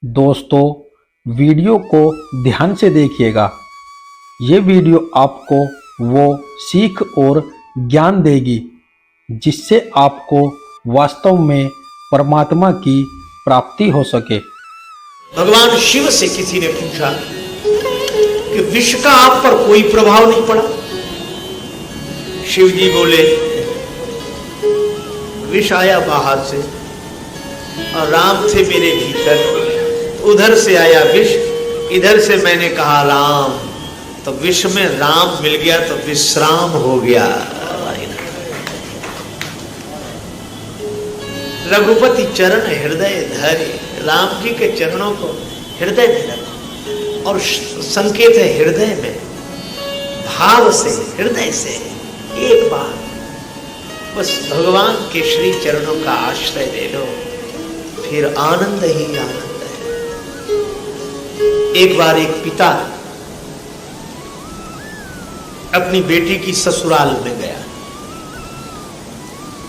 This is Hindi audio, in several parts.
दोस्तों, वीडियो को ध्यान से देखिएगा। ये वीडियो आपको वो सीख और ज्ञान देगी जिससे आपको वास्तव में परमात्मा की प्राप्ति हो सके। भगवान शिव से किसी ने पूछा कि विष का आप पर कोई प्रभाव नहीं पड़ा? शिव जी बोले, विष आया बाहर से और राम थे मेरे भीतर, उधर से आया विष, इधर से मैंने कहा राम, तो विष में राम मिल गया तो विश्राम हो गया। रघुपति चरण हृदय धरे, राम जी के चरणों को हृदय में रखो और संकेत है हृदय में, भाव से, हृदय से एक बार बस भगवान के श्री चरणों का आश्रय ले लो, फिर आनंद ही आनंद है। एक बार एक पिता अपनी बेटी की ससुराल में गया,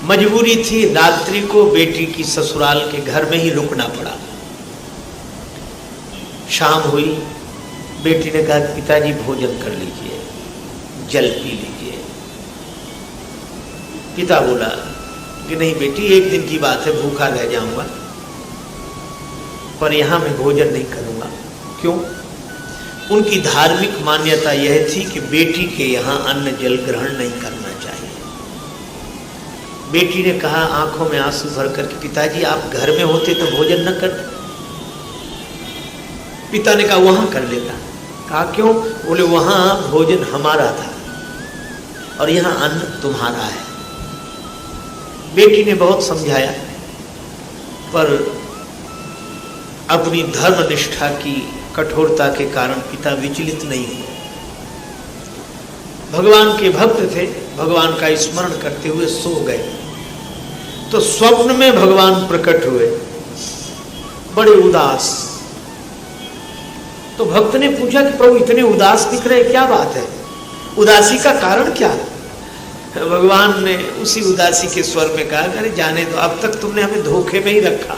मजबूरी थी, रात्रि को बेटी की ससुराल के घर में ही रुकना पड़ा। शाम हुई, बेटी ने कहा पिताजी भोजन कर लीजिए, जल पी लीजिए। पिता बोला कि नहीं बेटी, एक दिन की बात है, भूखा रह जाऊंगा, पर यहां मैं भोजन नहीं करूंगा। क्यों? उनकी धार्मिक मान्यता यह थी कि बेटी के यहां अन्न जल ग्रहण नहीं करना चाहिए। बेटी ने कहा आंखों में आंसू भरकर कि पिताजी आप घर में होते तो भोजन न करते। पिता ने कहा वहां कर लेता। कहा क्यों? बोले वहां भोजन हमारा था और यहां अन्न तुम्हारा है। बेटी ने बहुत समझाया, पर अपनी धर्म निष्ठा की कठोरता के कारण पिता विचलित नहीं हुए। भगवान के भक्त थे, भगवान का स्मरण करते हुए सो गए तो स्वप्न में भगवान प्रकट हुए, बड़े उदास। तो भक्त ने पूछा कि प्रभु इतने उदास दिख रहे, क्या बात है, उदासी का कारण क्या? भगवान ने उसी उदासी के स्वर में कहा, अरे जाने दो, अब तक तुमने हमें धोखे में ही रखा।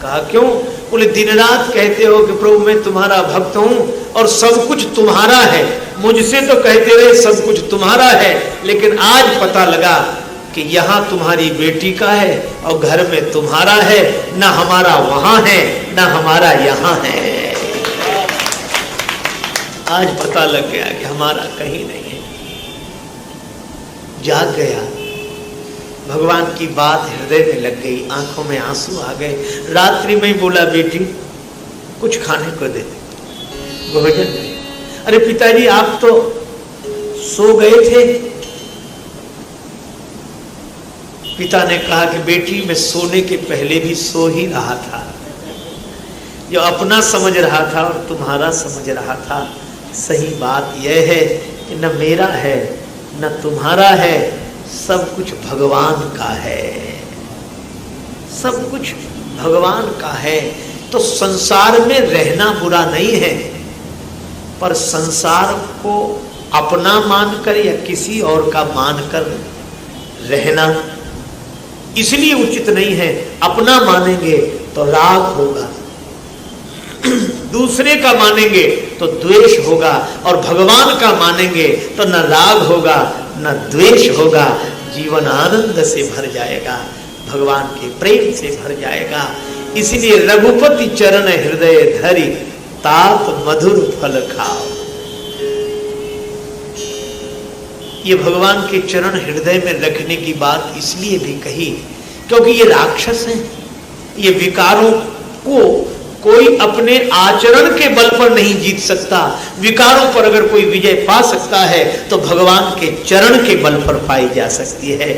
कहा क्यों? बोले दिन रात कहते हो कि प्रभु मैं तुम्हारा भक्त हूं और सब कुछ तुम्हारा है, मुझसे तो कहते रहे सब कुछ तुम्हारा है, लेकिन आज पता लगा कि यहां तुम्हारी बेटी का है और घर में तुम्हारा है, ना हमारा वहां है ना हमारा यहां है। आज पता लग गया कि हमारा कहीं नहीं है। जाग गया, भगवान की बात हृदय में लग गई, आंखों में आंसू आ गए। रात्रि में बोला बेटी कुछ खाने को दे, भोजन नहीं। अरे पिताजी आप तो सो गए थे। पिता ने कहा कि बेटी मैं सोने के पहले भी सो ही रहा था, जो अपना समझ रहा था और तुम्हारा समझ रहा था। सही बात यह है कि न मेरा है न तुम्हारा है, सब कुछ भगवान का है, सब कुछ भगवान का है। तो संसार में रहना बुरा नहीं है, पर संसार को अपना मानकर या किसी और का मानकर रहना इसलिए उचित नहीं है। अपना मानेंगे तो राग होगा, दूसरे का मानेंगे तो द्वेष होगा, और भगवान का मानेंगे तो न राग होगा न द्वेष होगा। जीवन आनंद से भर जाएगा, भगवान के प्रेम से भर जाएगा। इसलिए रघुपति चरण हृदय धरि, तात मधुर फल खाओ। ये भगवान के चरण हृदय में रखने की बात इसलिए भी कही क्योंकि ये राक्षस हैं, ये विकारों को कोई अपने आचरण के बल पर नहीं जीत सकता। विकारों पर अगर कोई विजय पा सकता है तो भगवान के चरण के बल पर पाई जा सकती है।